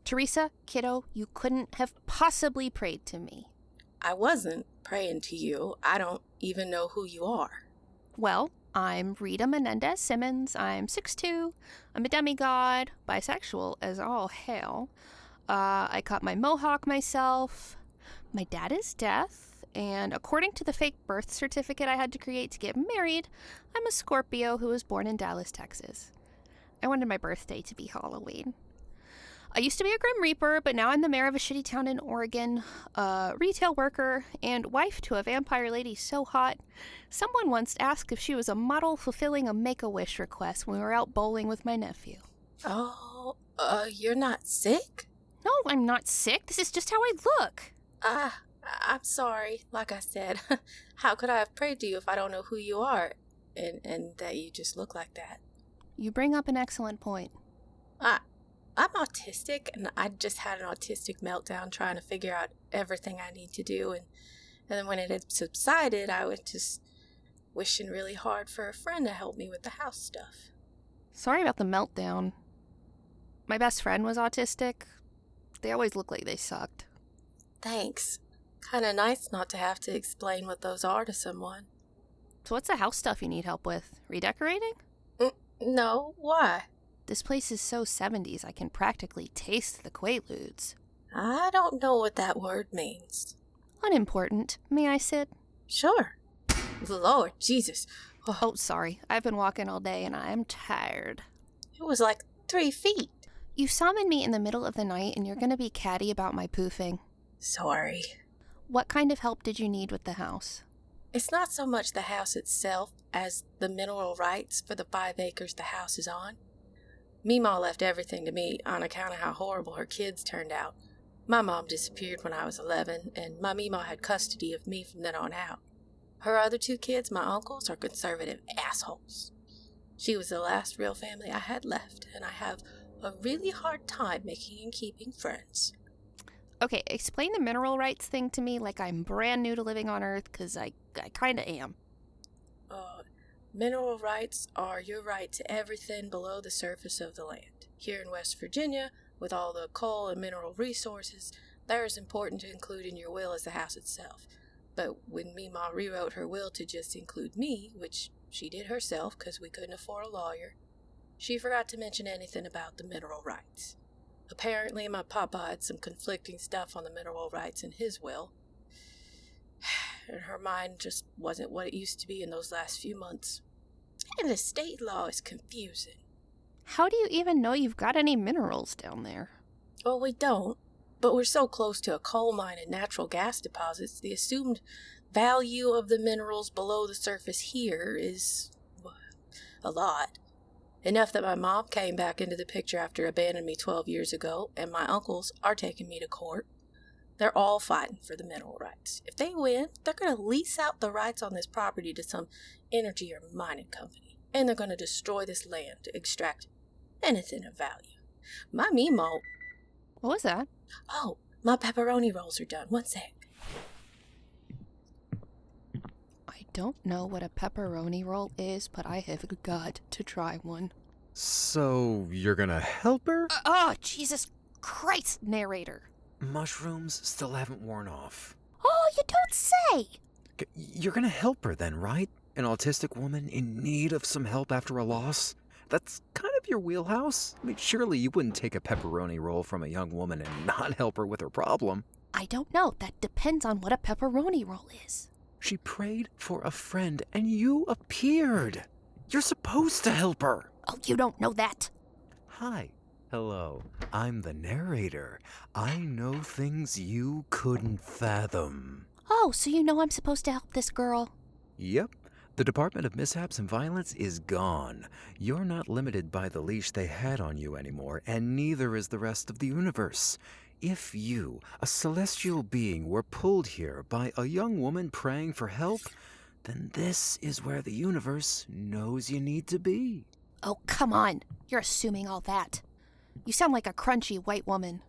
Theresa, kiddo, you couldn't have possibly prayed to me. I wasn't praying to you. I don't even know who you are. Well, I'm Rita Menendez-Simmons. I'm 6'2". I'm a demigod, bisexual as all hell. I cut my mohawk myself. My dad is Death, and according to the fake birth certificate I had to create to get married, I'm a Scorpio who was born in Dallas, Texas. I wanted my birthday to be Halloween. I used to be a Grim Reaper, but now I'm the mayor of a shitty town in Oregon, a retail worker, and wife to a vampire lady so hot, someone once asked if she was a model fulfilling a Make-A-Wish request when we were out bowling with my nephew. Oh, you're not sick? No, I'm not sick. This is just how I look. I'm sorry. Like I said, how could I have prayed to you if I don't know who you are and that you just look like that? You bring up an excellent point. I'm autistic, and I just had an autistic meltdown trying to figure out everything I need to do, and then when it had subsided, I was just wishing really hard for a friend to help me with the house stuff. Sorry about the meltdown. My best friend was autistic. They always looked like they sucked. Thanks. Kinda nice not to have to explain what those are to someone. So what's the house stuff you need help with? Redecorating? No, why? This place is so 70s, I can practically taste the Quaaludes. I don't know what that word means. Unimportant. May I sit? Sure. Lord Jesus. Oh, sorry. I've been walking all day and I'm tired. It was like 3 feet. You summoned me in the middle of the night and you're gonna be catty about my poofing. Sorry. What kind of help did you need with the house? It's not so much the house itself as the mineral rights for the 5 acres the house is on. Meemaw left everything to me on account of how horrible her kids turned out. My mom disappeared when I was 11, and my Meemaw had custody of me from then on out. Her other 2 kids, my uncles, are conservative assholes. She was the last real family I had left, and I have a really hard time making and keeping friends. Okay, explain the mineral rights thing to me like I'm brand new to living on Earth, because I kinda am. Mineral rights are your right to everything below the surface of the land. Here in West Virginia, with all the coal and mineral resources, they're as important to include in your will as the house itself. But when Meemaw rewrote her will to just include me, which she did herself because we couldn't afford a lawyer, she forgot to mention anything about the mineral rights. Apparently, my papa had some conflicting stuff on the mineral rights in his will, and her mind just wasn't what it used to be in those last few months. And the state law is confusing. How do you even know you've got any minerals down there? Well, we don't, but we're so close to a coal mine and natural gas deposits, the assumed value of the minerals below the surface here is a lot. Enough that my mom came back into the picture after abandoning me 12 years ago, and my uncles are taking me to court. They're all fighting for the mineral rights. If they win, they're going to lease out the rights on this property to some energy or mining company. And they're going to destroy this land to extract anything of value. My Meemaw... What was that? Oh, my pepperoni rolls are done. One sec. I don't know what a pepperoni roll is, but I have got to try one. So, you're gonna help her? Oh, Jesus Christ, narrator. Mushrooms still haven't worn off. Oh, you don't say! You're gonna help her then, right? An autistic woman in need of some help after a loss? That's kind of your wheelhouse. I mean, surely you wouldn't take a pepperoni roll from a young woman and not help her with her problem. I don't know. That depends on what a pepperoni roll is. She prayed for a friend and you appeared. You're supposed to help her. Oh, you don't know that. Hi. Hello. I'm the narrator. I know things you couldn't fathom. Oh, so you know I'm supposed to help this girl? Yep. The Department of Mishaps and Violence is gone. You're not limited by the leash they had on you anymore, and neither is the rest of the universe. If you, a celestial being, were pulled here by a young woman praying for help, then this is where the universe knows you need to be. Oh, come on. You're assuming all that. You sound like a crunchy white woman.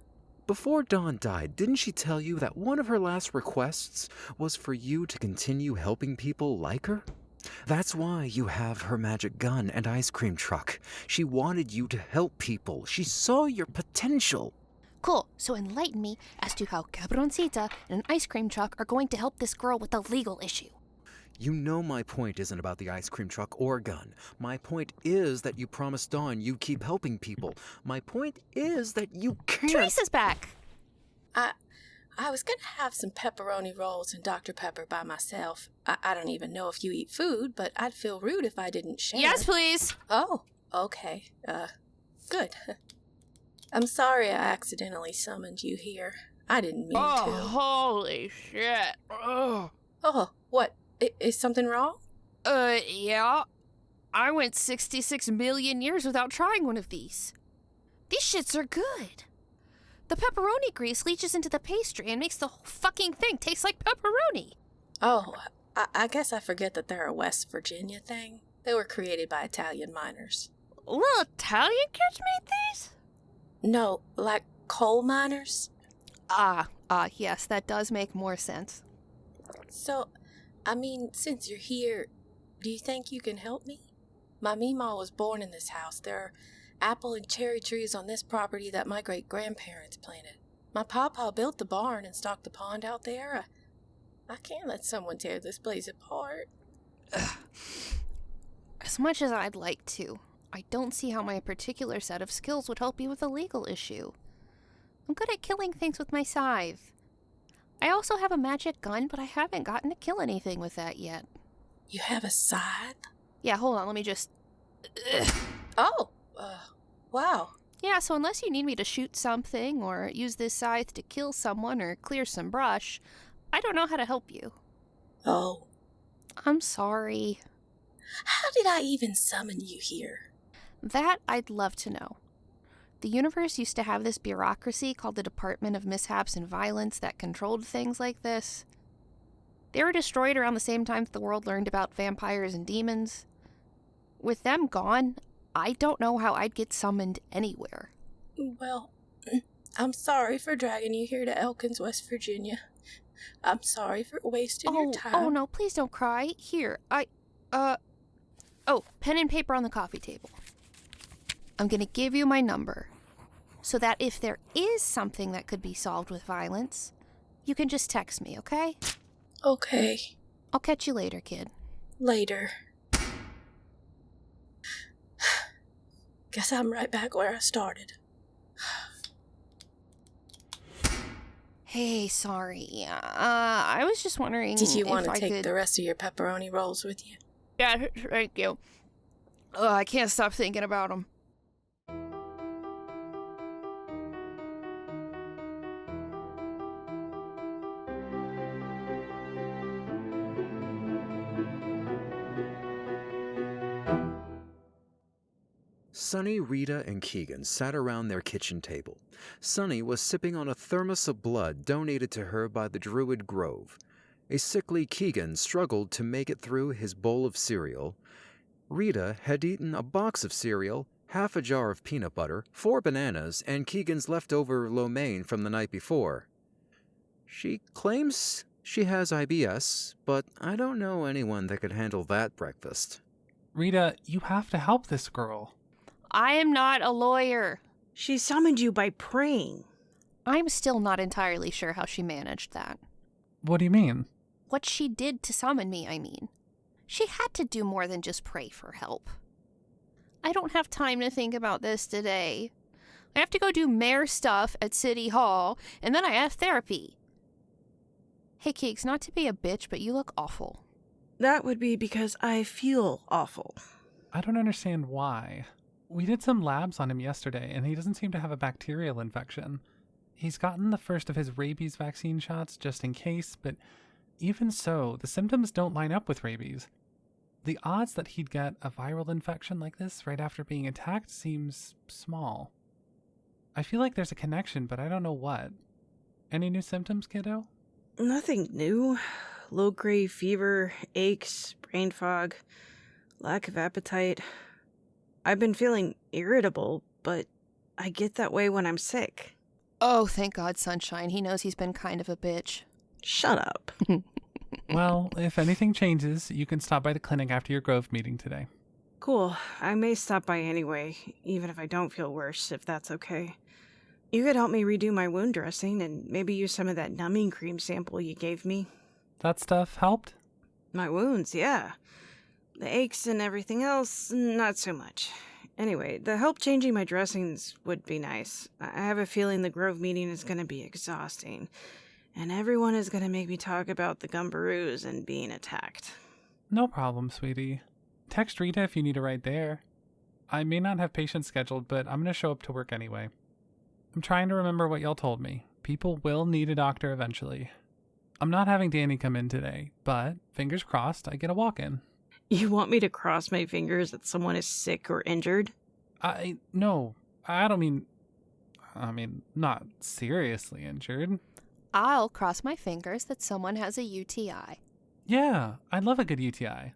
Before Dawn died, didn't she tell you that one of her last requests was for you to continue helping people like her? That's why you have her magic gun and ice cream truck. She wanted you to help people. She saw your potential. Cool, so enlighten me as to how Cabroncita and an ice cream truck are going to help this girl with the legal issue. You know my point isn't about the ice cream truck or gun. My point is that you promised Dawn you'd keep helping people. My point is that you can't... Theresa's back! I was gonna have some pepperoni rolls and Dr. Pepper by myself. I don't even know if you eat food, but I'd feel rude if I didn't share. Yes, please! Oh, okay. Good. I'm sorry I accidentally summoned you here. I didn't mean to. Holy shit. Oh, what? Is something wrong? Yeah. I went 66 million years without trying one of these. These shits are good. The pepperoni grease leaches into the pastry and makes the whole fucking thing taste like pepperoni. Oh, I guess I forget that they're a West Virginia thing. They were created by Italian miners. Little Italian kids made these? No, like coal miners. Yes, that does make more sense. So, I mean, since you're here, do you think you can help me? My Meemaw was born in this house. There are apple and cherry trees on this property that my great-grandparents planted. My papa built the barn and stocked the pond out there. I can't let someone tear this place apart. As much as I'd like to, I don't see how my particular set of skills would help you with a legal issue. I'm good at killing things with my scythe. I also have a magic gun, but I haven't gotten to kill anything with that yet. You have a scythe? Yeah, hold on, let me just... Oh, wow. Yeah, so unless you need me to shoot something, or use this scythe to kill someone, or clear some brush, I don't know how to help you. Oh. I'm sorry. How did I even summon you here? That I'd love to know. The universe used to have this bureaucracy called the Department of Mishaps and Violence that controlled things like this. They were destroyed around the same time that the world learned about vampires and demons. With them gone, I don't know how I'd get summoned anywhere. Well, I'm sorry for dragging you here to Elkins, West Virginia. I'm sorry for wasting your time. Oh, no, please don't cry. Here, pen and paper on the coffee table. I'm gonna give you my number, so that if there is something that could be solved with violence, you can just text me, okay? Okay. I'll catch you later, kid. Later. Guess I'm right back where I started. Hey, sorry. I was just wondering Did you want if to I take could... the rest of your pepperoni rolls with you? Yeah, thank you. I can't stop thinking about them. Sunny, Rita, and Kieghan sat around their kitchen table. Sunny was sipping on a thermos of blood donated to her by the Druid Grove. A sickly Kieghan struggled to make it through his bowl of cereal. Rita had eaten a box of cereal, half a jar of peanut butter, 4 bananas, and Keegan's leftover lo mein from the night before. She claims she has IBS, but I don't know anyone that could handle that breakfast. Rita, you have to help this girl. I am not a lawyer. She summoned you by praying. I'm still not entirely sure how she managed that. What do you mean? What she did to summon me, I mean. She had to do more than just pray for help. I don't have time to think about this today. I have to go do mayor stuff at City Hall, and then I have therapy. Hey, Keeks, not to be a bitch, but you look awful. That would be because I feel awful. I don't understand why. We did some labs on him yesterday, and he doesn't seem to have a bacterial infection. He's gotten the first of his rabies vaccine shots just in case, but even so, the symptoms don't line up with rabies. The odds that he'd get a viral infection like this right after being attacked seems small. I feel like there's a connection, but I don't know what. Any new symptoms, kiddo? Nothing new. Low-grade fever, aches, brain fog, lack of appetite. I've been feeling irritable, but I get that way when I'm sick. Oh, thank God, Sunshine. He knows he's been kind of a bitch. Shut up. Well, if anything changes, you can stop by the clinic after your Grove meeting today. Cool. I may stop by anyway, even if I don't feel worse, if that's okay. You could help me redo my wound dressing and maybe use some of that numbing cream sample you gave me. That stuff helped? My wounds, yeah. The aches and everything else, not so much. Anyway, the help changing my dressings would be nice. I have a feeling the Grove meeting is going to be exhausting, and everyone is going to make me talk about the Gumbaroos and being attacked. No problem, sweetie. Text Rita if you need a ride there. I may not have patients scheduled, but I'm going to show up to work anyway. I'm trying to remember what y'all told me. People will need a doctor eventually. I'm not having Danny come in today, but fingers crossed I get a walk-in. You want me to cross my fingers that someone is sick or injured? No, I don't mean, not seriously injured. I'll cross my fingers that someone has a UTI. Yeah, I'd love a good UTI.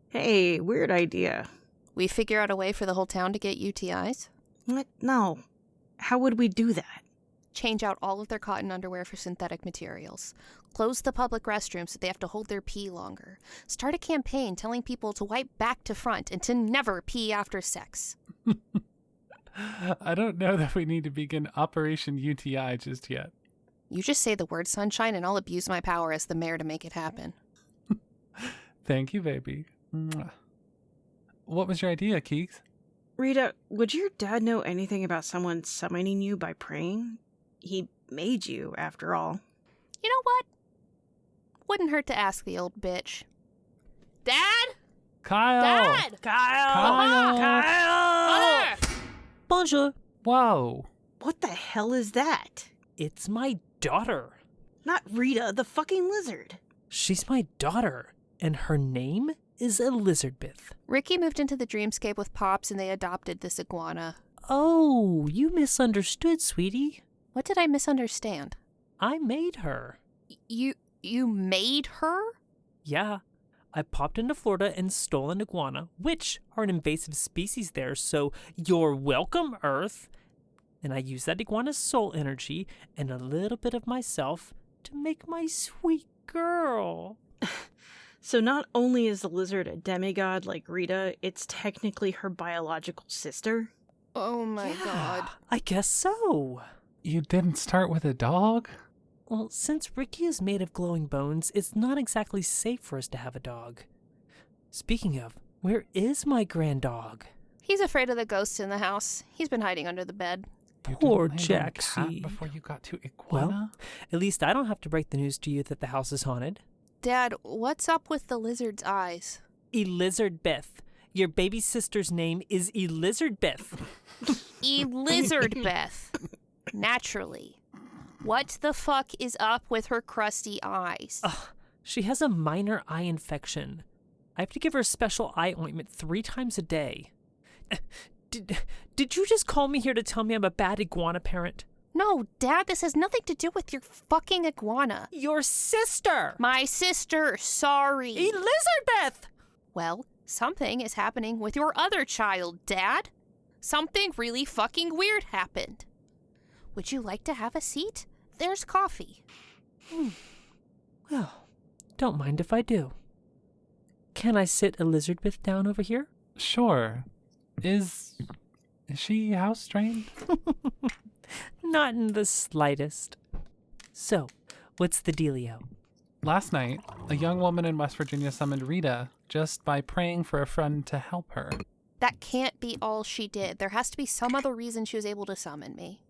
Hey, weird idea. We figure out a way for the whole town to get UTIs? What? No. How would we do that? Change out all of their cotton underwear for synthetic materials. Close the public restrooms so they have to hold their pee longer. Start a campaign telling people to wipe back to front and to never pee after sex. I don't know that we need to begin Operation UTI just yet. You just say the word sunshine and I'll abuse my power as the mayor to make it happen. Thank you, baby. Mwah. What was your idea, Keeks? Rita, would your dad know anything about someone summoning you by praying? He made you, after all. You know what? Wouldn't hurt to ask the old bitch. Dad? Kyle! Dad! Kyle! Mother! Bonjour. Whoa. What the hell is that? It's my daughter. Not Rita, the fucking lizard. She's my daughter, and her name is Elizardbeth. Ricky moved into the dreamscape with Pops and they adopted this iguana. Oh, you misunderstood, sweetie. What did I misunderstand? I made her. You made her? Yeah. I popped into Florida and stole an iguana, which are an invasive species there, so you're welcome, Earth. And I used that iguana's soul energy and a little bit of myself to make my sweet girl. So not only is the lizard a demigod like Rita, it's technically her biological sister? Oh my god. I guess so. You didn't start with a dog? Well, since Ricky is made of glowing bones, it's not exactly safe for us to have a dog. Speaking of, where is my grand dog? He's afraid of the ghosts in the house. He's been hiding under the bed. Poor You didn't land on Jacksie. cat before you got to iguana? Well, at least I don't have to break the news to you that the house is haunted. Dad, what's up with the lizard's eyes? Elizardbeth. Your baby sister's name is Elizardbeth. Elizardbeth. Naturally. What the fuck is up with her crusty eyes? She has a minor eye infection. I have to give her a special eye ointment 3 times a day. Did you just call me here to tell me I'm a bad iguana parent? No, Dad, this has nothing to do with your fucking iguana. Your sister! My sister, sorry. Elizardbeth! Well, something is happening with your other child, Dad. Something really fucking weird happened. Would you like to have a seat? There's coffee. Well, don't mind if I do. Can I sit Elizardbeth down over here? Sure. Is she house trained? Not in the slightest. So, what's the dealio? Last night, a young woman in West Virginia summoned Rita just by praying for a friend to help her. That can't be all she did. There has to be some other reason she was able to summon me.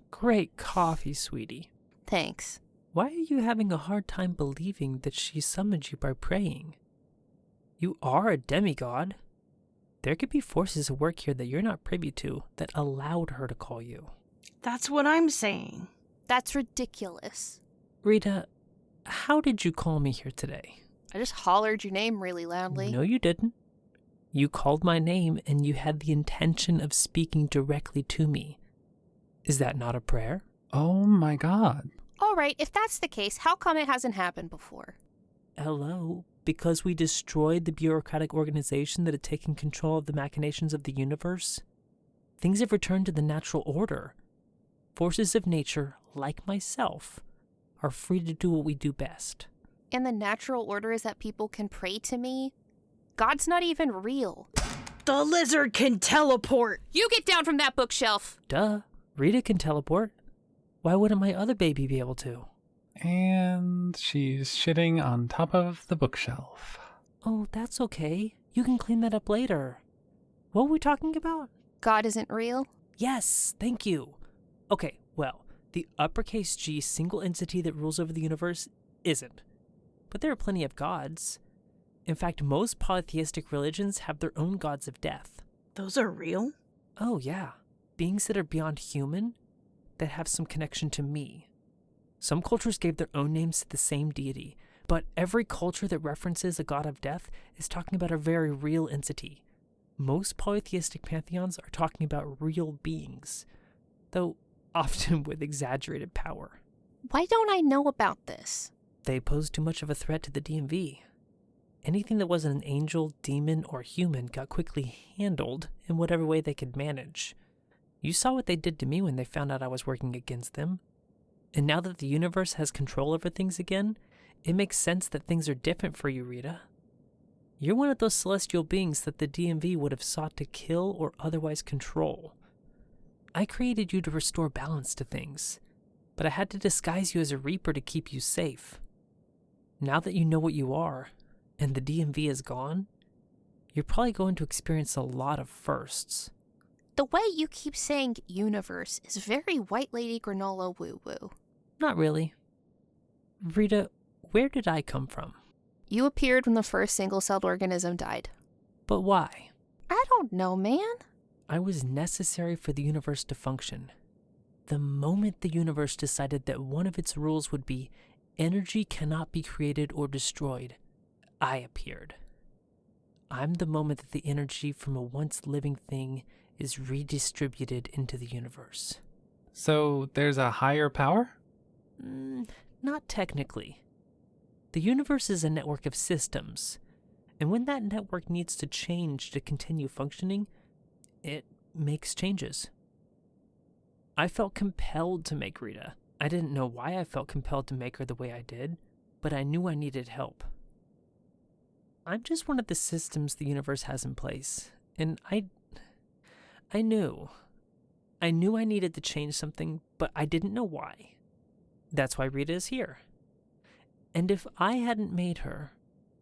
Great coffee, sweetie. Thanks. Why are you having a hard time believing that she summoned you by praying? You are a demigod. There could be forces at work here that you're not privy to that allowed her to call you. That's what I'm saying. That's ridiculous. Rita, how did you call me here today? I just hollered your name really loudly. No, you didn't. You called my name and you had the intention of speaking directly to me. Is that not a prayer? Oh my god. All right, if that's the case, how come it hasn't happened before? Hello? Because we destroyed the bureaucratic organization that had taken control of the machinations of the universe? Things have returned to the natural order. Forces of nature, like myself, are free to do what we do best. And the natural order is that people can pray to me? God's not even real. The lizard can teleport! You get down from that bookshelf! Duh. Rita can teleport. Why wouldn't my other baby be able to? And she's shitting on top of the bookshelf. Oh, that's okay. You can clean that up later. What were we talking about? God isn't real? Yes, thank you. Okay, well, the uppercase G single entity that rules over the universe isn't. But there are plenty of gods. In fact, most polytheistic religions have their own gods of death. Those are real? Oh, yeah. Beings that are beyond human, that have some connection to me. Some cultures gave their own names to the same deity, but every culture that references a god of death is talking about a very real entity. Most polytheistic pantheons are talking about real beings, though often with exaggerated power. Why don't I know about this? They pose too much of a threat to the DMV. Anything that wasn't an angel, demon, or human got quickly handled in whatever way they could manage. You saw what they did to me when they found out I was working against them. And now that the universe has control over things again, it makes sense that things are different for you, Rita. You're one of those celestial beings that the DMV would have sought to kill or otherwise control. I created you to restore balance to things, but I had to disguise you as a Reaper to keep you safe. Now that you know what you are, and the DMV is gone, you're probably going to experience a lot of firsts. The way you keep saying universe is very white lady granola woo-woo. Not really. Rita, where did I come from? You appeared when the first single-celled organism died. But why? I don't know, man. I was necessary for the universe to function. The moment the universe decided that one of its rules would be energy cannot be created or destroyed, I appeared. I'm the moment that the energy from a once living thing is redistributed into the universe. So there's a higher power? Not technically. The universe is a network of systems, and when that network needs to change to continue functioning, it makes changes. I felt compelled to make Rita. I didn't know why I felt compelled to make her the way I did, but I knew I needed help. I'm just one of the systems the universe has in place, and I knew. I knew I needed to change something, but I didn't know why. That's why Rita is here. And if I hadn't made her,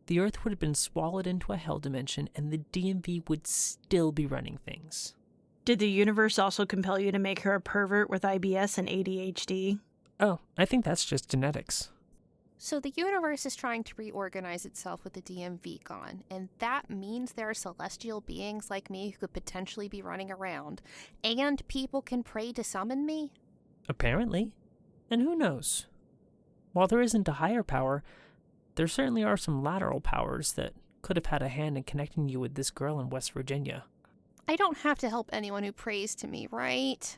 the Earth would have been swallowed into a hell dimension and the DMV would still be running things. Did the universe also compel you to make her a pervert with IBS and ADHD? Oh, I think that's just genetics. So the universe is trying to reorganize itself with the DMV gone, and that means there are celestial beings like me who could potentially be running around, and people can pray to summon me? Apparently. And who knows? While there isn't a higher power, there certainly are some lateral powers that could have had a hand in connecting you with this girl in West Virginia. I don't have to help anyone who prays to me, right?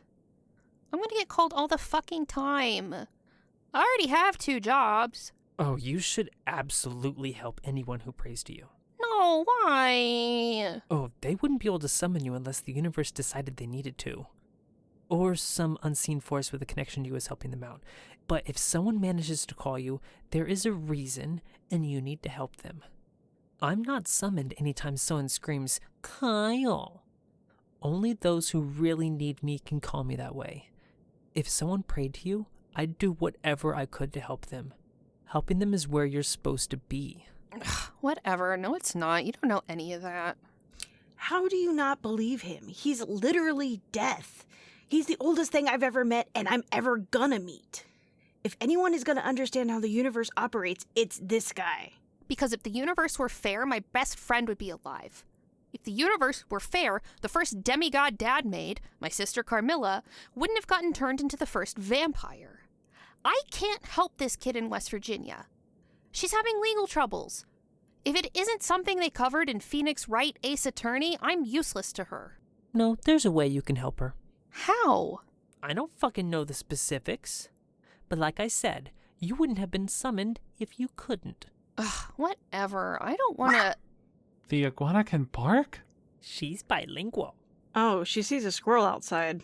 I'm gonna get called all the fucking time. I already have 2 jobs. Oh, you should absolutely help anyone who prays to you. No, why? Oh, they wouldn't be able to summon you unless the universe decided they needed to. Or some unseen force with a connection to you is helping them out. But if someone manages to call you, there is a reason, and you need to help them. I'm not summoned anytime someone screams, Kyle. Only those who really need me can call me that way. If someone prayed to you, I'd do whatever I could to help them. Helping them is where you're supposed to be. Whatever. No, it's not. You don't know any of that. How do you not believe him? He's literally death. He's the oldest thing I've ever met and I'm ever gonna meet. If anyone is gonna understand how the universe operates, it's this guy. Because if the universe were fair, my best friend would be alive. If the universe were fair, the first demigod Dad made, my sister Carmilla, wouldn't have gotten turned into the first vampire. I can't help this kid in West Virginia. She's having legal troubles. If it isn't something they covered in Phoenix Wright Ace Attorney, I'm useless to her. No, there's a way you can help her. How? I don't fucking know the specifics. But like I said, you wouldn't have been summoned if you couldn't. Ugh, whatever. I don't want to... The iguana can bark? She's bilingual. Oh, she sees a squirrel outside.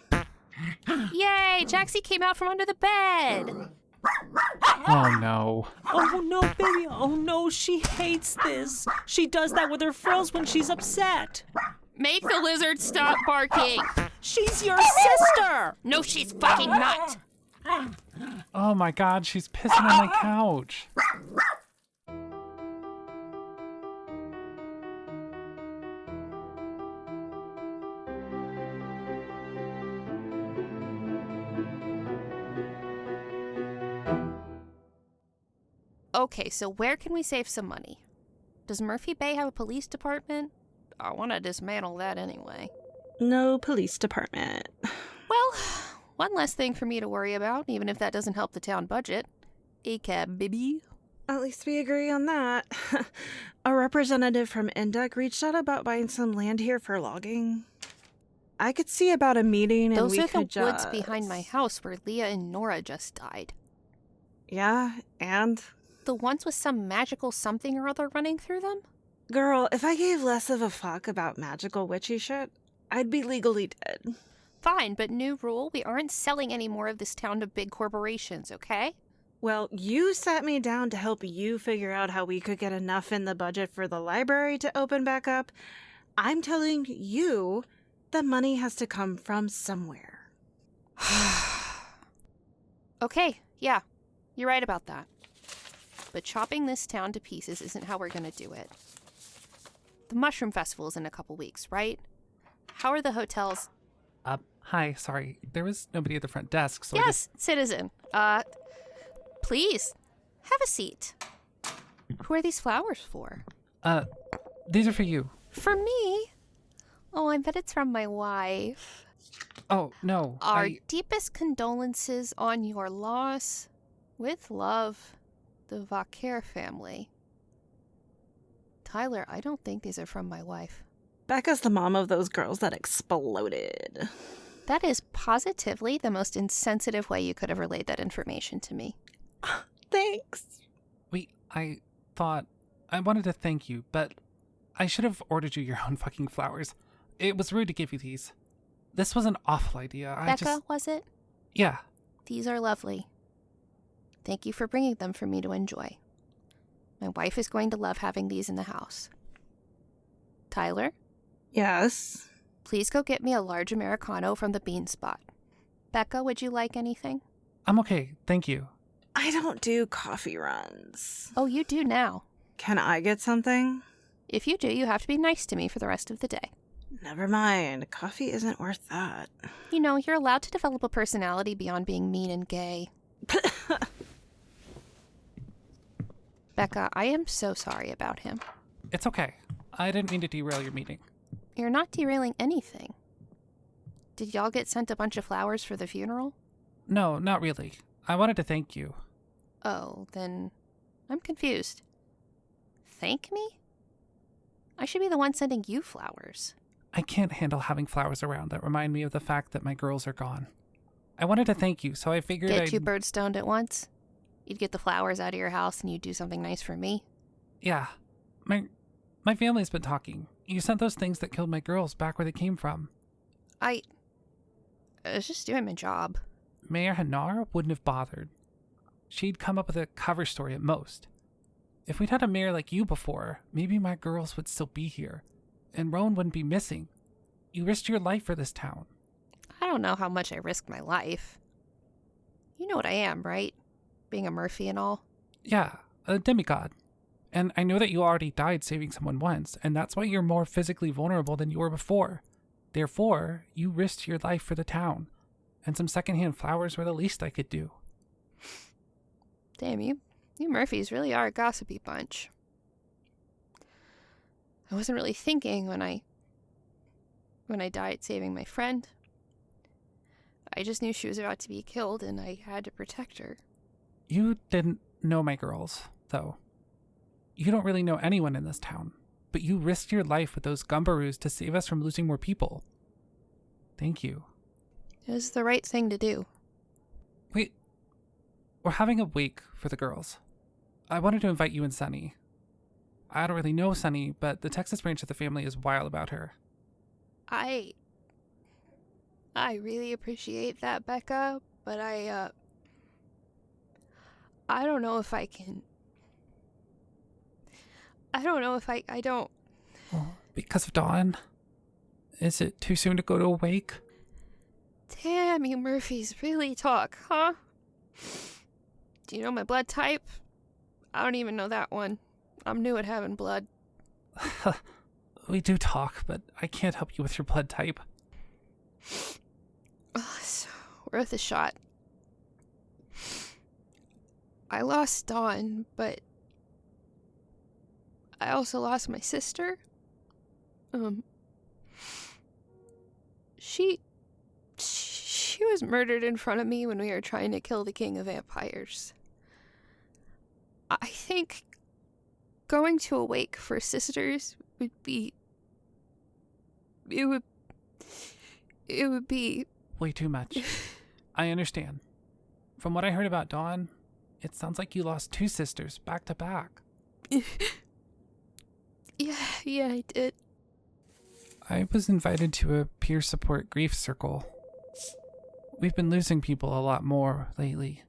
Yay! Jacksie came out from under the bed! Oh no. Oh no, baby. Oh no, she hates this. She does that with her frills when she's upset. Make the lizard stop barking! She's your sister! No, she's fucking not! Oh my god, she's pissing on my couch. Okay, so where can we save some money? Does Murphy Bay have a police department? I want to dismantle that anyway. No police department. Well, one less thing for me to worry about, even if that doesn't help the town budget. A cab, baby. At least we agree on that. A representative from Induk reached out about buying some land here for logging. I could see about a meeting and Those we are could the woods behind my house where Leah and Nora just died. Yeah, and? The ones with some magical something or other running through them? Girl, if I gave less of a fuck about magical witchy shit, I'd be legally dead. Fine, but new rule, we aren't selling any more of this town to big corporations, okay? Well, you sat me down to help you figure out how we could get enough in the budget for the library to open back up. I'm telling you, the money has to come from somewhere. Okay, yeah, you're right about that. But chopping this town to pieces isn't how we're gonna do it. The Mushroom Festival's in a couple weeks, right? How are the hotels? Hi, sorry. There was nobody at the front desk, so Yes, citizen. Please, have a seat. Who are these flowers for? these are for you. For me? Oh, I bet it's from my wife. Oh, no. Our deepest condolences on your loss. With love, the Vaquer family. Tyler, I don't think these are from my wife. Becca's the mom of those girls that exploded. That is positively the most insensitive way you could have relayed that information to me. Thanks. I thought I wanted to thank you, but I should have ordered you your own fucking flowers. It was rude to give you these. This was an awful idea. Becca, was it? Yeah. These are lovely. Thank you for bringing them for me to enjoy. My wife is going to love having these in the house. Tyler? Yes? Please go get me a large Americano from the Bean Spot. Becca, would you like anything? I'm okay, thank you. I don't do coffee runs. Oh, you do now. Can I get something? If you do, you have to be nice to me for the rest of the day. Never mind. Coffee isn't worth that. You know, you're allowed to develop a personality beyond being mean and gay. Becca, I am so sorry about him. It's okay. I didn't mean to derail your meeting. You're not derailing anything. Did y'all get sent a bunch of flowers for the funeral? No, not really. I wanted to thank you. Oh, then I'm confused. Thank me? I should be the one sending you flowers. I can't handle having flowers around that remind me of the fact that my girls are gone. I wanted to thank you, so I figured Get I'd... 2 birds stoned at once? You'd get the flowers out of your house and you'd do something nice for me? Yeah. My family's been talking. You sent those things that killed my girls back where they came from. I was just doing my job. Mayor Hanar wouldn't have bothered. She'd come up with a cover story at most. If we'd had a mayor like you before, maybe my girls would still be here, and Roan wouldn't be missing. You risked your life for this town. I don't know how much I risked my life. You know what I am, right? Being a Murphy and all. Yeah, a demigod. And I know that you already died saving someone once, and that's why you're more physically vulnerable than you were before. Therefore, you risked your life for the town, and some secondhand flowers were the least I could do. Damn, you Murphys really are a gossipy bunch. I wasn't really thinking when I died saving my friend. I just knew she was about to be killed, and I had to protect her. You didn't know my girls, though. You don't really know anyone in this town, but you risked your life with those gumbaroos to save us from losing more people. Thank you. It was the right thing to do. Wait, we're having a wake for the girls. I wanted to invite you and Sunny. I don't really know Sunny, but the Texas branch of the family is wild about her. I really appreciate that, Becca, but I don't know if I can. I don't know if I don't. Well, because of Dawn? Is it too soon to go to a wake? Damn, you Murphys really talk, huh? Do you know my blood type? I don't even know that one. I'm new at having blood. We do talk, but I can't help you with your blood type. So worth a shot. I lost Dawn, but I also lost my sister. She was murdered in front of me when we were trying to kill the king of vampires. I think going to a wake for sisters would be... It would be... Way too much. I understand. From what I heard about Dawn, it sounds like you lost 2 sisters back to back. Yeah, I did. I was invited to a peer support grief circle. We've been losing people a lot more lately.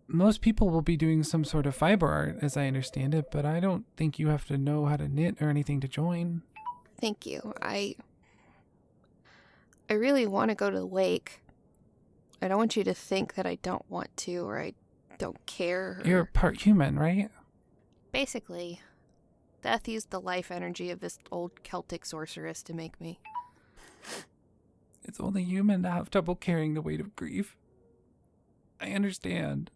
Most people will be doing some sort of fiber art, as I understand it, but I don't think you have to know how to knit or anything to join. Thank you. I really want to go to the wake. I don't want you to think that I don't want to or I don't care. You're part human, right? Basically. Death used the life energy of this old Celtic sorceress to make me. It's only human to have trouble carrying the weight of grief. I understand.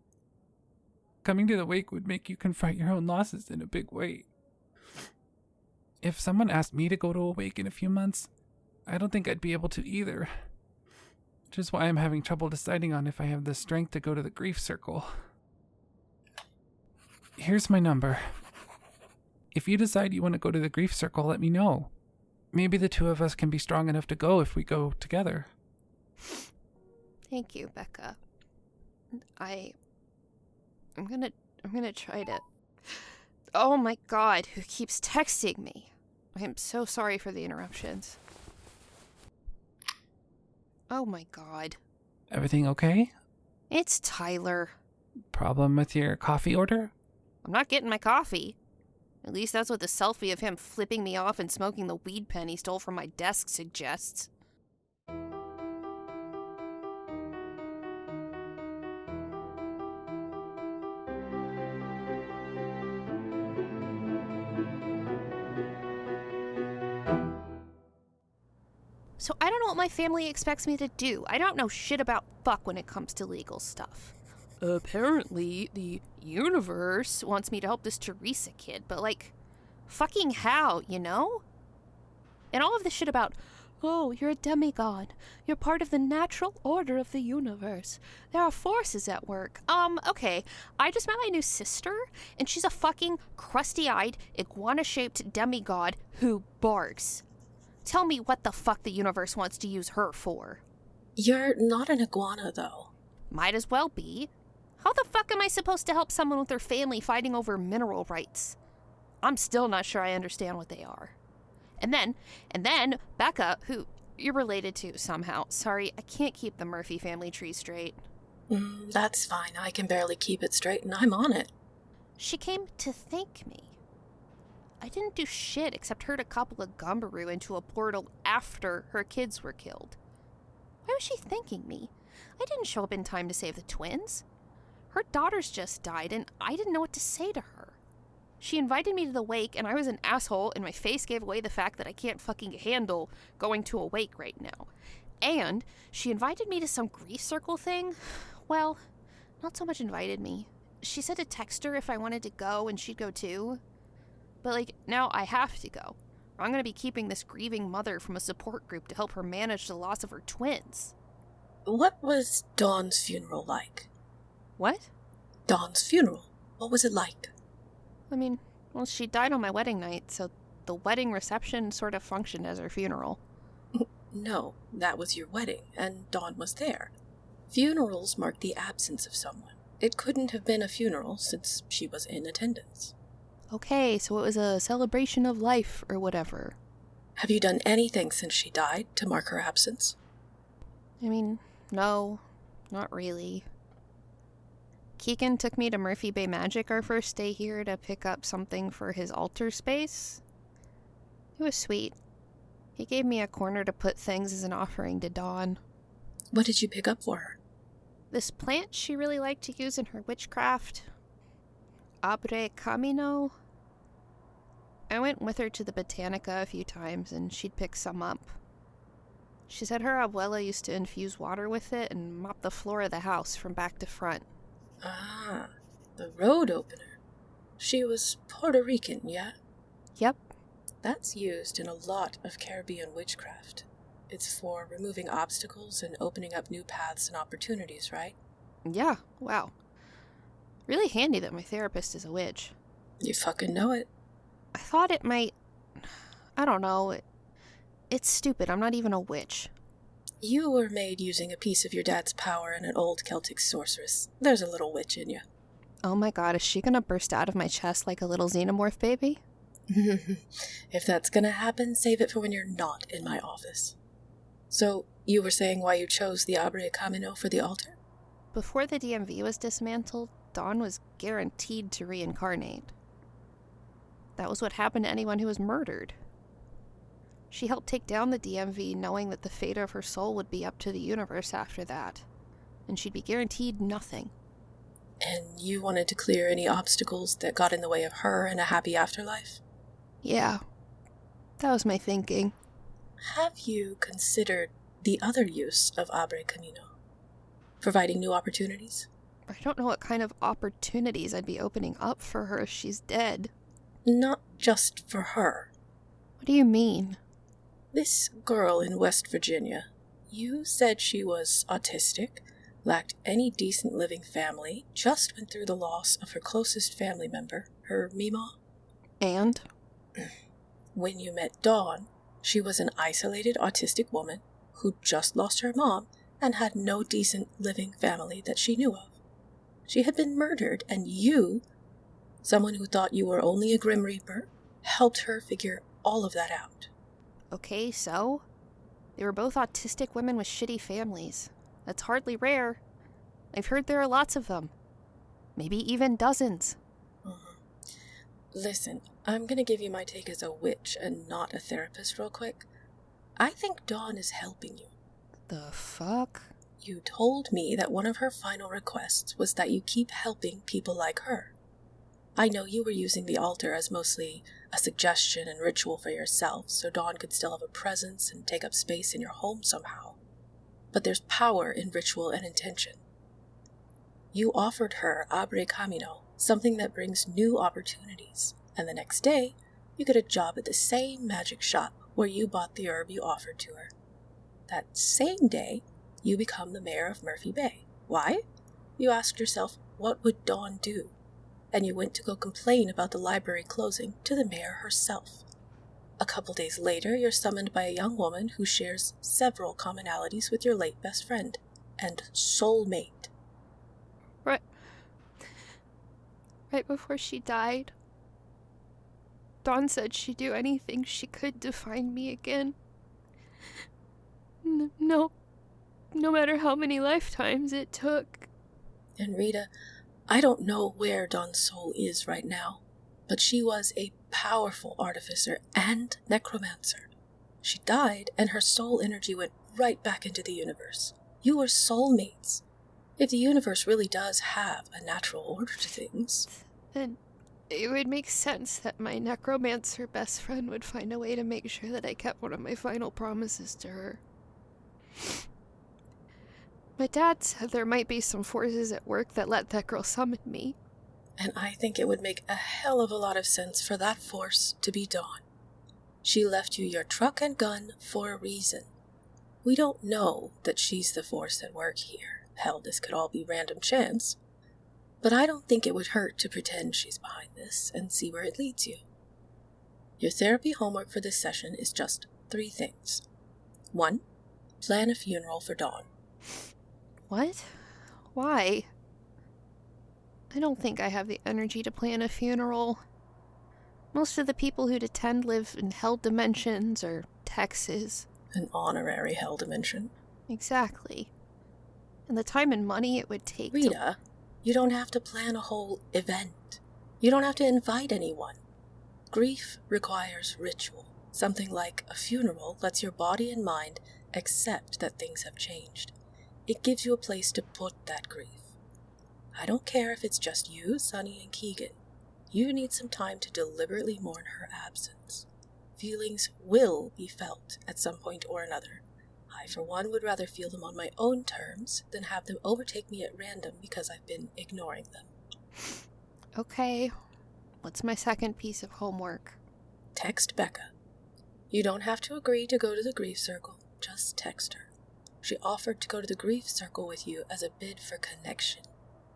Coming to the wake would make you confront your own losses in a big way. If someone asked me to go to a wake in a few months, I don't think I'd be able to either. Which is why I'm having trouble deciding on if I have the strength to go to the grief circle. Here's my number. If you decide you want to go to the grief circle, let me know. Maybe the 2 of us can be strong enough to go if we go together. Thank you, Becca. I'm gonna try to... Oh my god, who keeps texting me? I am so sorry for the interruptions. Oh my god. Everything okay? It's Tyler. Problem with your coffee order? I'm not getting my coffee. At least that's what the selfie of him flipping me off and smoking the weed pen he stole from my desk suggests. So I don't know what my family expects me to do. I don't know shit about fuck when it comes to legal stuff. Apparently, the universe wants me to help this Theresa kid, but like, fucking how, you know? And all of this shit about, oh, you're a demigod. You're part of the natural order of the universe. There are forces at work. Okay. I just met my new sister, and she's a fucking crusty-eyed, iguana-shaped demigod who barks. Tell me what the fuck the universe wants to use her for. You're not an iguana, though. Might as well be. How the fuck am I supposed to help someone with their family fighting over mineral rights? I'm still not sure I understand what they are. And then, Becca, who you're related to somehow. Sorry, I can't keep the Murphy family tree straight. That's fine. I can barely keep it straight, and I'm on it. She came to thank me. I didn't do shit except herd a couple of Gumbaroo into a portal after her kids were killed. Why was she thanking me? I didn't show up in time to save the twins. Her daughters just died, and I didn't know what to say to her. She invited me to the wake, and I was an asshole, and my face gave away the fact that I can't fucking handle going to a wake right now. And she invited me to some grief circle thing. Well, not so much invited me. She said to text her if I wanted to go, and she'd go too. But, like, now I have to go. Or I'm going to be keeping this grieving mother from a support group to help her manage the loss of her twins. What was Dawn's funeral like? What? Dawn's funeral. What was it like? I mean, well, she died on my wedding night, so the wedding reception sort of functioned as her funeral. No, that was your wedding, and Dawn was there. Funerals mark the absence of someone. It couldn't have been a funeral since she was in attendance. Okay, so it was a celebration of life or whatever. Have you done anything since she died to mark her absence? I mean, no, not really. Kieghan took me to Murphy Bay Magic our first day here to pick up something for his altar space. It was sweet. He gave me a corner to put things as an offering to Dawn. What did you pick up for her? This plant she really liked to use in her witchcraft. Abre Camino. I went with her to the Botanica a few times, and she'd pick some up. She said her abuela used to infuse water with it and mop the floor of the house from back to front. Ah, the road opener. She was Puerto Rican, yeah? Yep. That's used in a lot of Caribbean witchcraft. It's for removing obstacles and opening up new paths and opportunities, right? Yeah, wow. Really handy that my therapist is a witch. You fucking know it. I thought it might... I don't know. It's stupid. I'm not even a witch. You were made using a piece of your dad's power and an old Celtic sorceress. There's a little witch in you. Oh my god, is she gonna burst out of my chest like a little xenomorph baby? If that's gonna happen, save it for when you're not in my office. So, you were saying why you chose the Abre Camino for the altar? Before the DMV was dismantled, Dawn was guaranteed to reincarnate. That was what happened to anyone who was murdered. She helped take down the DMV knowing that the fate of her soul would be up to the universe after that, and she'd be guaranteed nothing. And you wanted to clear any obstacles that got in the way of her and a happy afterlife? Yeah, that was my thinking. Have you considered the other use of Abre Camino? Providing new opportunities? I don't know what kind of opportunities I'd be opening up for her if she's dead. Not just for her. What do you mean? This girl in West Virginia, you said she was autistic, lacked any decent living family, just went through the loss of her closest family member, her Meemaw. And? When you met Dawn, she was an isolated autistic woman who just lost her mom and had no decent living family that she knew of. She had been murdered, and you, someone who thought you were only a Grim Reaper, helped her figure all of that out. Okay, so? They were both autistic women with shitty families. That's hardly rare. I've heard there are lots of them. Maybe even dozens. Listen, I'm gonna give you my take as a witch and not a therapist real quick. I think Dawn is helping you. The fuck? You told me that one of her final requests was that you keep helping people like her. I know you were using the altar as mostly a suggestion and ritual for yourself, so Dawn could still have a presence and take up space in your home somehow. But there's power in ritual and intention. You offered her Abre Camino, something that brings new opportunities, and the next day, you get a job at the same magic shop where you bought the herb you offered to her. That same day, you become the mayor of Murphy Bay. Why? You asked yourself, what would Dawn do? And you went to go complain about the library closing to the mayor herself. A couple days later, you're summoned by a young woman who shares several commonalities with your late best friend and soulmate. Right before she died, Dawn said she'd do anything she could to find me again. No matter how many lifetimes it took. And Rita, I don't know where Dawn's soul is right now, but she was a powerful artificer and necromancer. She died, and her soul energy went right back into the universe. You were soulmates. If the universe really does have a natural order to things, then it would make sense that my necromancer best friend would find a way to make sure that I kept one of my final promises to her. My dad said there might be some forces at work that let that girl summon me. And I think it would make a hell of a lot of sense for that force to be Dawn. She left you your truck and gun for a reason. We don't know that she's the force at work here. Hell, this could all be random chance. But I don't think it would hurt to pretend she's behind this and see where it leads you. Your therapy homework for this session is just 3 things. 1. Plan a funeral for Dawn. What? Why? I don't think I have the energy to plan a funeral. Most of the people who'd attend live in hell dimensions or Texas. An honorary hell dimension. Exactly. And the time and money it would take Rita, you don't have to plan a whole event. You don't have to invite anyone. Grief requires ritual. Something like a funeral lets your body and mind accept that things have changed. It gives you a place to put that grief. I don't care if it's just you, Sunny, and Kieghan. You need some time to deliberately mourn her absence. Feelings will be felt at some point or another. I, for one, would rather feel them on my own terms than have them overtake me at random because I've been ignoring them. Okay. What's my second piece of homework? Text Becca. You don't have to agree to go to the grief circle. Just text her. She offered to go to the grief circle with you as a bid for connection.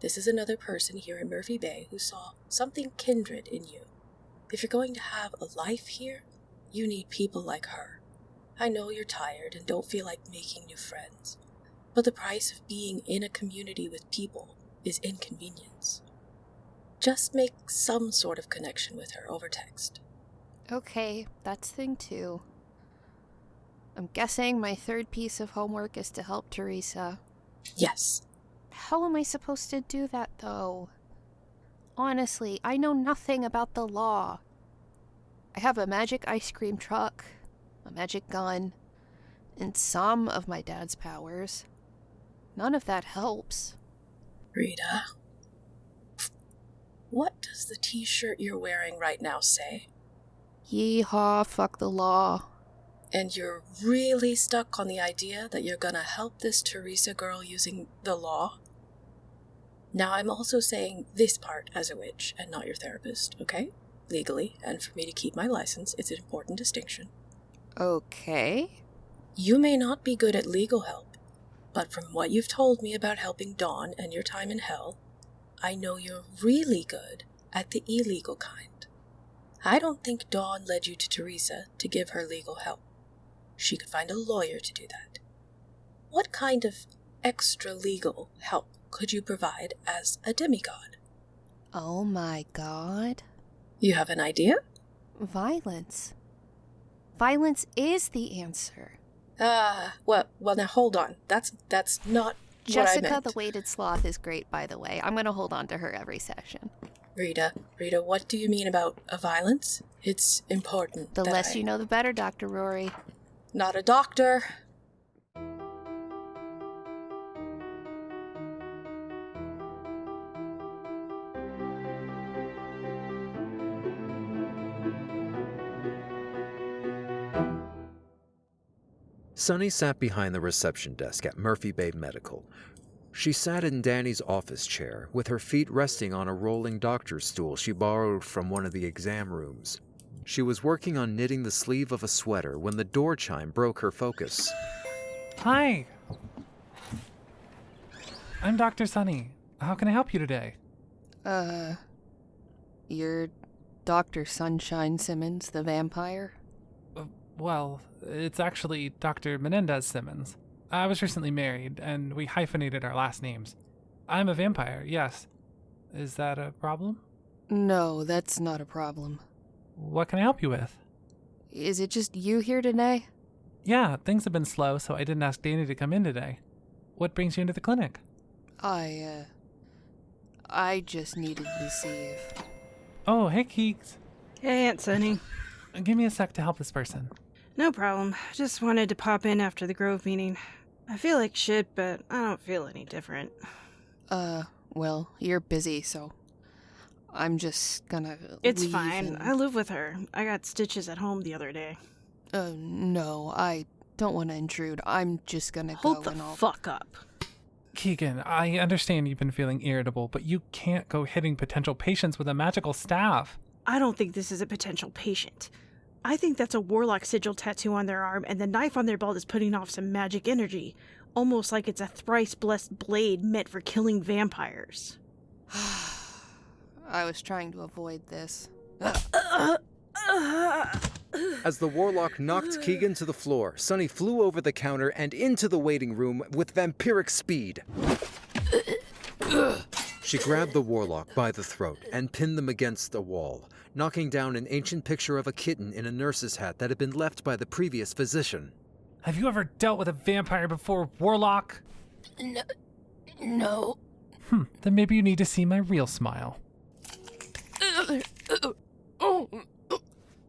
This is another person here in Murphy Bay who saw something kindred in you. If you're going to have a life here, you need people like her. I know you're tired and don't feel like making new friends, but the price of being in a community with people is inconvenience. Just make some sort of connection with her over text. Okay, that's thing 2. I'm guessing my third piece of homework is to help Theresa. Yes. How am I supposed to do that, though? Honestly, I know nothing about the law. I have a magic ice cream truck, a magic gun, and some of my dad's powers. None of that helps. Rita, what does the t-shirt you're wearing right now say? Yeehaw, fuck the law. And you're really stuck on the idea that you're gonna help this Theresa girl using the law? Now, I'm also saying this part as a witch and not your therapist, okay? Legally, and for me to keep my license, it's an important distinction. Okay. You may not be good at legal help, but from what you've told me about helping Dawn and your time in hell, I know you're really good at the illegal kind. I don't think Dawn led you to Theresa to give her legal help. She could find a lawyer to do that. What kind of extra legal help could you provide as a demigod? Oh my god. You have an idea? Violence. Violence is the answer. Well, now hold on. That's not Jessica what I meant. the Weighted Sloth is great, by the way. I'm going to hold on to her every session. Rita, what do you mean about a violence? It's important. The less you know, the better, Dr. Rory. Not a doctor. Sunny sat behind the reception desk at Murphy Bay Medical. She sat in Danny's office chair, with her feet resting on a rolling doctor's stool she borrowed from one of the exam rooms. She was working on knitting the sleeve of a sweater when the door chime broke her focus. Hi. I'm Dr. Sunny. How can I help you today? You're Dr. Sunshine Simmons, the vampire? Well, it's actually Dr. Menendez Simmons. I was recently married, and we hyphenated our last names. I'm a vampire, yes. Is that a problem? No, that's not a problem. What can I help you with? Is it just you here today? Yeah, things have been slow, so I didn't ask Danny to come in today. What brings you into the clinic? I just needed to see if... Oh, hey, Keeks. Hey, Aunt Sunny. Give me a sec to help this person. No problem. Just wanted to pop in after the Grove meeting. I feel like shit, but I don't feel any different. Well, you're busy, so I'm just gonna It's leave fine. and- I live with her. I got stitches at home the other day. No, I don't want to intrude. I'm just gonna Hold go the and I'll... fuck up. Keeghan, I understand you've been feeling irritable, but you can't go hitting potential patients with a magical staff. I don't think this is a potential patient. I think that's a warlock sigil tattoo on their arm, and the knife on their belt is putting off some magic energy. Almost like it's a thrice-blessed blade meant for killing vampires. I was trying to avoid this. As the warlock knocked Kieghan to the floor, Sunny flew over the counter and into the waiting room with vampiric speed. She grabbed the warlock by the throat and pinned them against the wall, knocking down an ancient picture of a kitten in a nurse's hat that had been left by the previous physician. Have you ever dealt with a vampire before, warlock? No. Then maybe you need to see my real smile.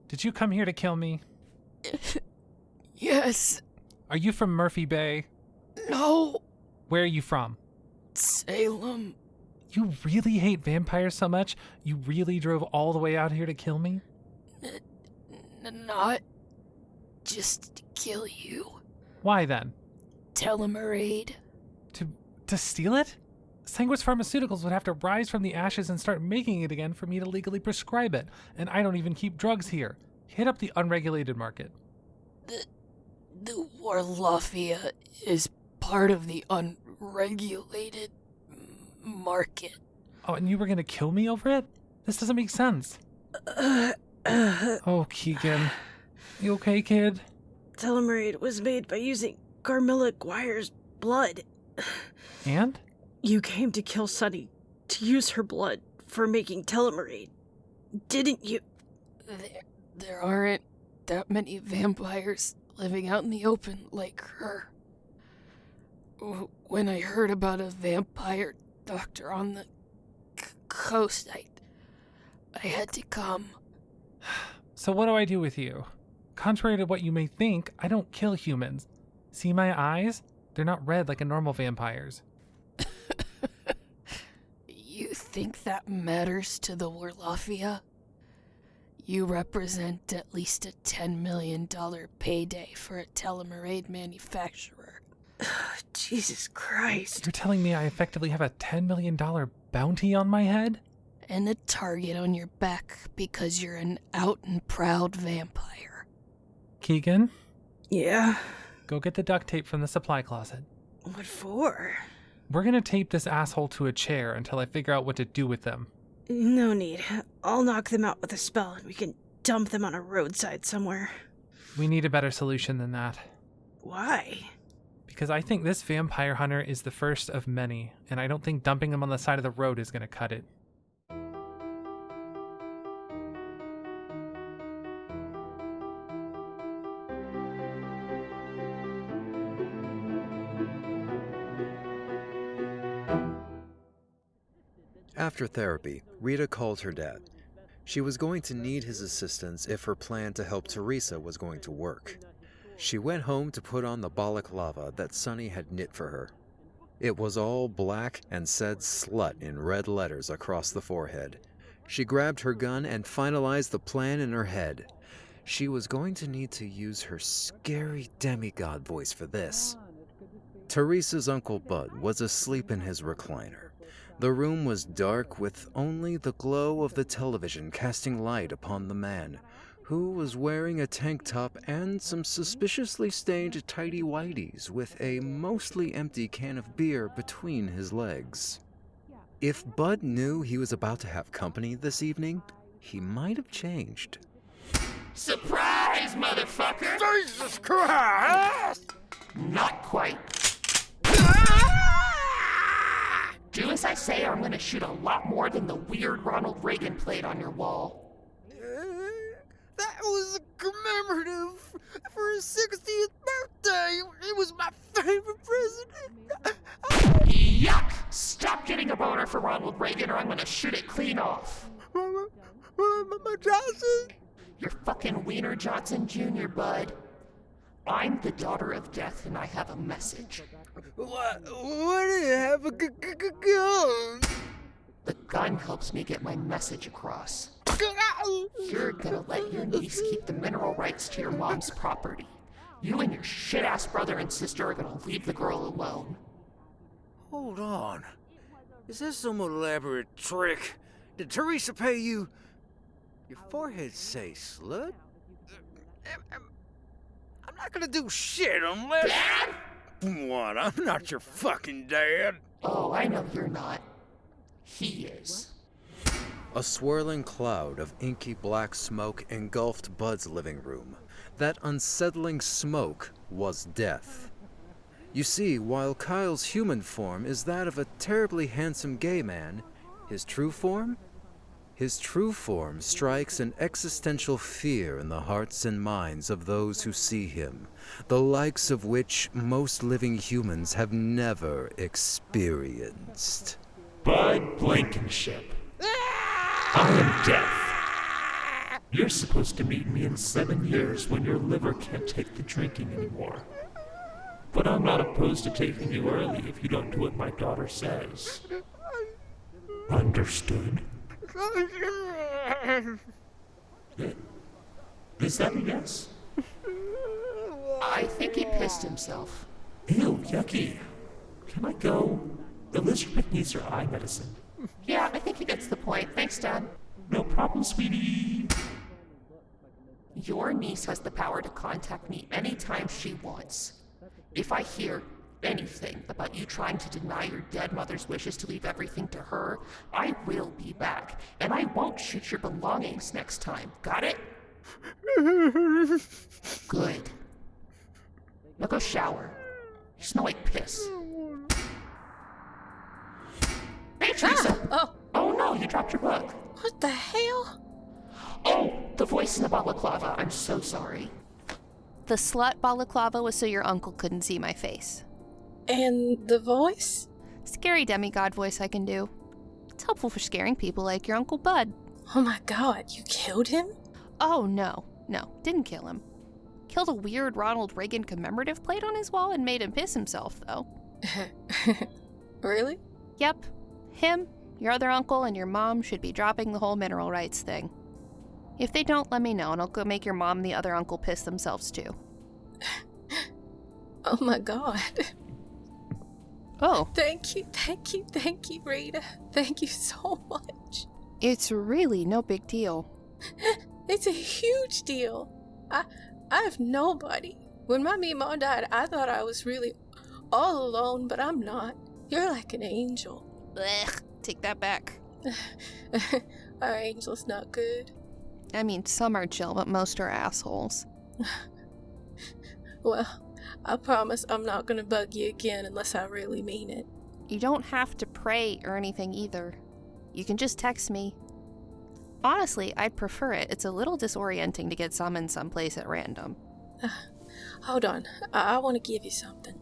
Did you come here to kill me? Yes. Are you from Murphy Bay? No. Where are you from? Salem. You really hate vampires so much? You really drove all the way out here to kill me? Not just to kill you. Why then? Telomerade. To steal it? Sanguis Pharmaceuticals would have to rise from the ashes and start making it again for me to legally prescribe it. And I don't even keep drugs here. Hit up the unregulated market. The Warlafia is part of the unregulated market. Oh, and you were gonna kill me over it? This doesn't make sense. Oh, Kieghan. You okay, kid? Telomerade was made by using Carmilla Guire's blood. And? You came to kill Sunny to use her blood for making Telomerade, didn't you? There aren't that many vampires living out in the open like her. When I heard about a vampire doctor on the coast, I had to come. So what do I do with you? Contrary to what you may think, I don't kill humans. See my eyes? They're not red like a normal vampire's. You think that matters to the Warlafia? You represent at least a $10 million payday for a Telomerade manufacturer. Jesus Christ. You're telling me I effectively have a $10 million bounty on my head? And a target on your back because you're an out and proud vampire. Kieghan? Yeah? Go get the duct tape from the supply closet. What for? We're gonna tape this asshole to a chair until I figure out what to do with them. No need. I'll knock them out with a spell and we can dump them on a roadside somewhere. We need a better solution than that. Why? Because I think this vampire hunter is the first of many, and I don't think dumping them on the side of the road is gonna cut it. After therapy, Rita called her dad. She was going to need his assistance if her plan to help Theresa was going to work. She went home to put on the balaclava that Sonny had knit for her. It was all black and said slut in red letters across the forehead. She grabbed her gun and finalized the plan in her head. She was going to need to use her scary demigod voice for this. Theresa's Uncle Bud was asleep in his recliner. The room was dark with only the glow of the television casting light upon the man, who was wearing a tank top and some suspiciously stained tighty-whities with a mostly empty can of beer between his legs. If Bud knew he was about to have company this evening, he might have changed. Surprise, motherfucker! Jesus Christ! Not quite. Do as I say or I'm gonna shoot a lot more than the weird Ronald Reagan plate on your wall. That was a commemorative for his 60th birthday. It was my favorite president. Yuck! Stop getting a boner for Ronald Reagan or I'm gonna shoot it clean off. My Johnson? You're fucking Wiener Johnson Jr., bud. I'm the daughter of death and I have a message. What do you have a gun? The gun helps me get my message across. You're gonna let your niece keep the mineral rights to your mom's property. You and your shit-ass brother and sister are gonna leave the girl alone. Hold on. Is this some elaborate trick? Did Theresa pay you? Your forehead say slut? I'm not gonna do shit unless... Dad? What? I'm not your fucking dad. Oh, I know you're not. He is. A swirling cloud of inky black smoke engulfed Bud's living room. That unsettling smoke was death. You see, while Kyle's human form is that of a terribly handsome gay man, his true form strikes an existential fear in the hearts and minds of those who see him, the likes of which most living humans have never experienced. Bud Blankenship. I am death. You're supposed to meet me in 7 years when your liver can't take the drinking anymore. But I'm not opposed to taking you early if you don't do what my daughter says. Understood? Is that a yes? I think he pissed himself. Ew, yucky. Can I go? Elizardbeth needs her eye medicine. Yeah, I think he gets the point. Thanks, Dad. No problem, sweetie. Your niece has the power to contact me anytime she wants. If I hear anything about you trying to deny your dead mother's wishes to leave everything to her, I will be back, and I won't shoot your belongings next time. Got it? Good. Now go shower. You smell like piss. Hey, Theresa! Oh no, you dropped your book. What the hell? Oh, the voice in the balaclava. I'm so sorry. The slut balaclava was so your uncle couldn't see my face. And the voice? Scary demigod voice I can do. It's helpful for scaring people like your Uncle Bud. Oh my god, you killed him? Oh, no, didn't kill him. Killed a weird Ronald Reagan commemorative plate on his wall and made him piss himself, though. Really? Yep. Him, your other uncle, and your mom should be dropping the whole mineral rights thing. If they don't, let me know, and I'll go make your mom and the other uncle piss themselves, too. Oh my god. Oh. Thank you, Rita. Thank you so much. It's really no big deal. It's a huge deal. I have nobody. When my Meemaw died, I thought I was really all alone, but I'm not. You're like an angel. Blech, take that back. Our angel's not good. I mean, some are chill, but most are assholes. Well, I promise I'm not gonna bug you again unless I really mean it. You don't have to pray or anything either. You can just text me. Honestly, I'd prefer it. It's a little disorienting to get summoned someplace at random. Hold on. I want to give you something.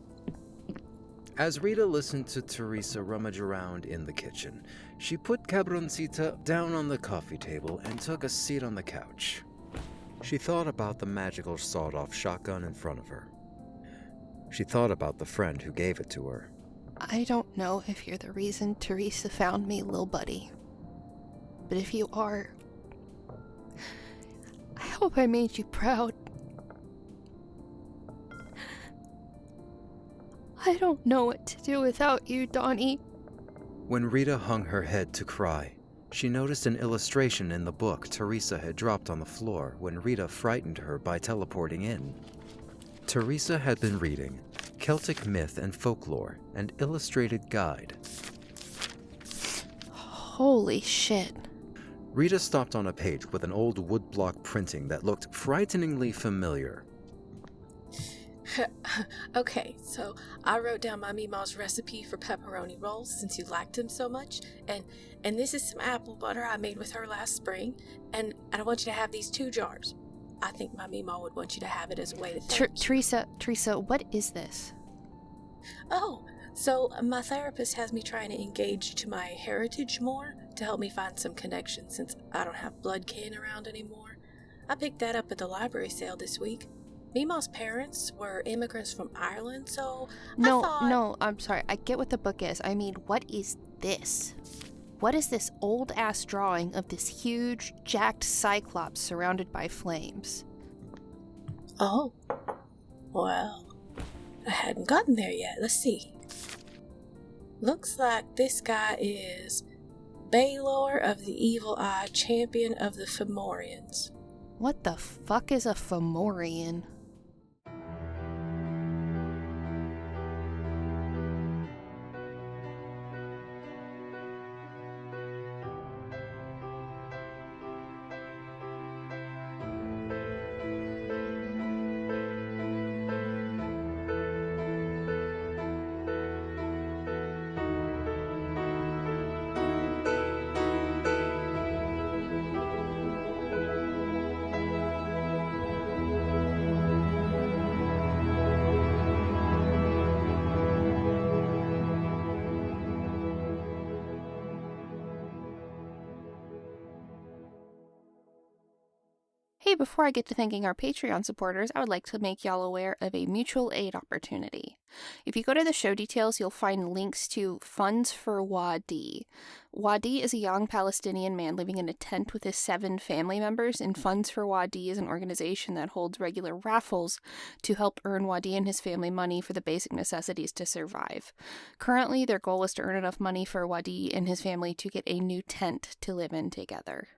As Rita listened to Theresa rummage around in the kitchen, she put Cabroncita down on the coffee table and took a seat on the couch. She thought about the magical sawed-off shotgun in front of her. She thought about the friend who gave it to her. I don't know if you're the reason Theresa found me, lil' buddy. But if you are, I hope I made you proud. I don't know what to do without you, Donnie. When Rita hung her head to cry, she noticed an illustration in the book Theresa had dropped on the floor when Rita frightened her by teleporting in. Theresa had been reading Celtic Myth and Folklore, an illustrated guide. Holy shit. Rita stopped on a page with an old woodblock printing that looked frighteningly familiar. Okay, so I wrote down my Meemaw's recipe for pepperoni rolls since you liked them so much, and this is some apple butter I made with her last spring, and I want you to have these 2 jars. I think my Meemaw would want you to have it as a way to thank you. Theresa, what is this? Oh, so my therapist has me trying to engage to my heritage more to help me find some connections since I don't have blood kin around anymore. I picked that up at the library sale this week. Meemaw's parents were immigrants from Ireland, so No, I'm sorry. I get what the book is. I mean, what is this? What is this old-ass drawing of this huge, jacked cyclops surrounded by flames? Oh, well, I hadn't gotten there yet. Let's see. Looks like this guy is Baylor of the Evil Eye, champion of the Fomorians. What the fuck is a Fomorian? Hey, before I get to thanking our Patreon supporters, I would like to make y'all aware of a mutual aid opportunity. If you go to the show details, you'll find links to Funds for Wadi. Wadi is a young Palestinian man living in a tent with his 7 family members, and Funds for Wadi is an organization that holds regular raffles to help earn Wadi and his family money for the basic necessities to survive. Currently, their goal is to earn enough money for Wadi and his family to get a new tent to live in together.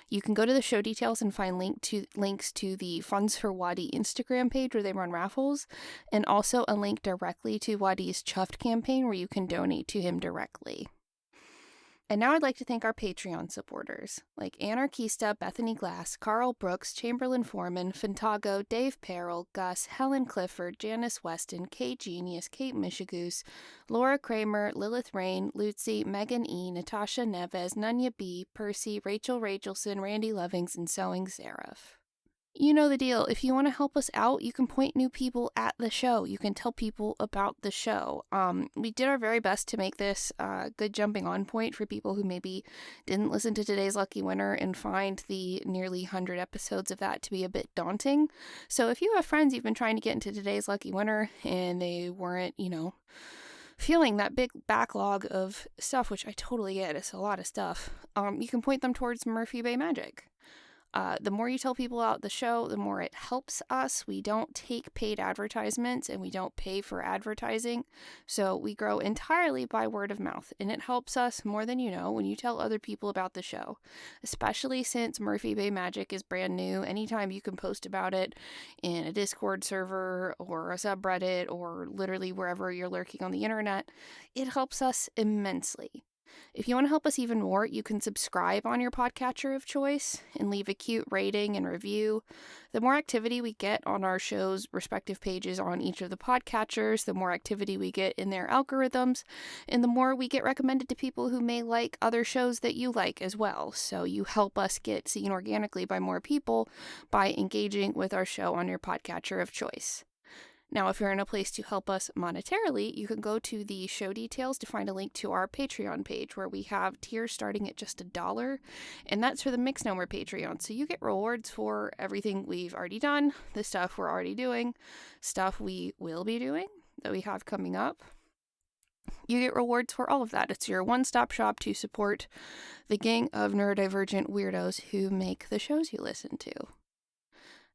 You can go to the show details and find links to the Funds for Wadi Instagram page where they run raffles, and also a link directly to Wadi's Chuffed campaign where you can donate to him directly. And now I'd like to thank our Patreon supporters, like Anarchista, Bethany Glass, Carl Brooks, Chamberlain Foreman, Fantago, Dave Perrell, Gus, Helen Clifford, Janice Weston, Kate Genius, Kate Mishigoose, Laura Kramer, Lilith Rain, Lucy, Megan E., Natasha Neves, Nunya B., Percy, Rachel Rachelson, Randy Lovings, and Sewing Seraph. You know the deal. If you want to help us out, you can point new people at the show. You can tell people about the show. We did our very best to make this a good jumping on point for people who maybe didn't listen to Today's Lucky Winner and find the nearly 100 episodes of that to be a bit daunting. So if you have friends you've been trying to get into Today's Lucky Winner and they weren't, feeling that big backlog of stuff, which I totally get, it's a lot of stuff, you can point them towards Murphy Bay Magic. The more you tell people about the show, the more it helps us. We don't take paid advertisements and we don't pay for advertising. So we grow entirely by word of mouth. And it helps us more than you know when you tell other people about the show. Especially since Murphy Bay Magic is brand new. Anytime you can post about it in a Discord server or a subreddit or literally wherever you're lurking on the internet, it helps us immensely. If you want to help us even more, you can subscribe on your podcatcher of choice and leave a cute rating and review. The more activity we get on our show's respective pages on each of the podcatchers, the more activity we get in their algorithms, and the more we get recommended to people who may like other shows that you like as well. So you help us get seen organically by more people by engaging with our show on your podcatcher of choice. Now, if you're in a place to help us monetarily, you can go to the show details to find a link to our Patreon page where we have tiers starting at just $1, and that's for the Mixed Number Patreon. So you get rewards for everything we've already done, the stuff we're already doing, stuff we will be doing that we have coming up. You get rewards for all of that. It's your one-stop shop to support the gang of neurodivergent weirdos who make the shows you listen to.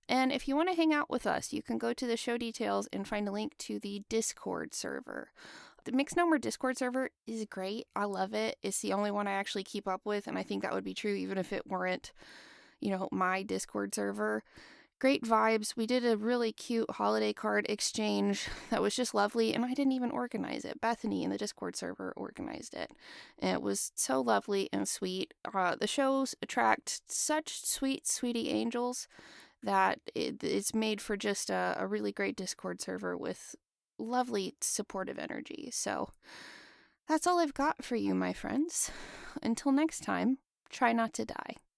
And if you want to hang out with us, you can go to the show details and find a link to the Discord server. The Mixed Number Discord server is great. I love it. It's the only one I actually keep up with, and I think that would be true even if it weren't, my Discord server. Great vibes. We did a really cute holiday card exchange that was just lovely, and I didn't even organize it. Bethany in the Discord server organized it, and it was so lovely and sweet. The shows attract such sweet, sweetie angels that it's made for just a really great Discord server with lovely supportive energy. So that's all I've got for you, my friends. Until next time, try not to die.